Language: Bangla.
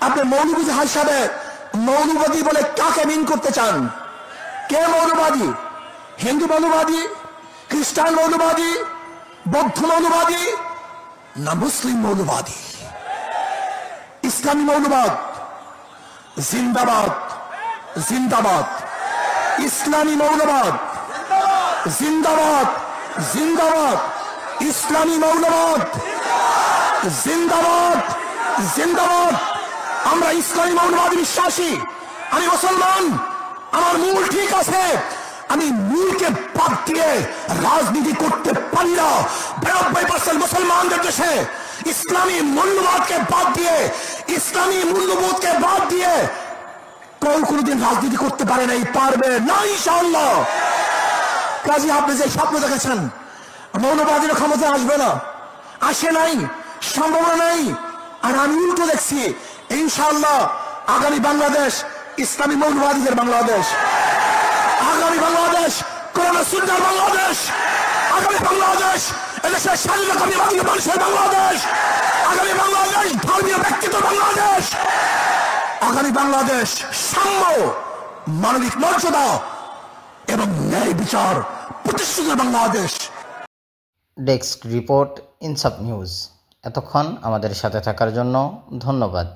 আপনি মৌলবাদী হিসাবে মৌলবাদী বলে কাকে মিন করতে চান? কে মৌলবাদী? হিন্দু মৌলবাদী, খ্রিস্টান মৌলবাদী, বৌদ্ধ মৌলবাদী, না মুসলিম মৌলবাদী? ইসলামী মৌলবাদ জিন্দাবাদ, জিন্দাবাদ। ইসলামী মৌলবাদ জিন্দাবাদ, জিন্দাবাদ। ইসলামী মৌলবাদ জিন্দাবাদ, জিন্দাবাদ। আমরা ইসলামী মৌলবাদী বিশ্বাসী। আমি মুসলমান, আমার মূল ঠিক আছে। আমি মূলকে বাদ দিয়ে রাজনীতি করতে পারি না। 92% মুসলমানদের দেশে ইসলামী মূল্যবোধকে বাদ দিয়ে, ইসলামী মূল্যবোধকে বাদ দিয়ে কেউ কোনোদিন রাজনীতি করতে পারে নাই, পারবে না ইনশাআল্লাহ। কাজী আপনি যে স্বপ্ন দেখেছেন মৌলবাদীর ক্ষমতায় আসবে না, আসে নাই, সম্ভাবনা নাই। আর আমি উল্টো দেখছি, ইনশাআল্লাহ আগামী বাংলাদেশ ইসলামী মৌলবাদীদের বাংলাদেশ, আগামী বাংলাদেশ কোরআন সুন্নাহর বাংলাদেশ, আগামী বাংলাদেশ এদেশের স্বাধীনতাকামী মানুষের বাংলাদেশ, আগামী বাংলাদেশ ধর্মীয় ব্যক্তিত্ব বাংলাদেশ, আগামী বাংলাদেশ সাম্য, মানবিক মর্যাদা এবং ন্যায় বিচার প্রতিষ্ঠিত বাংলাদেশ। ডেস্ক রিপোর্ট, ইনসাফ নিউজ। এতক্ষণ আমাদের সাথে থাকার জন্য ধন্যবাদ।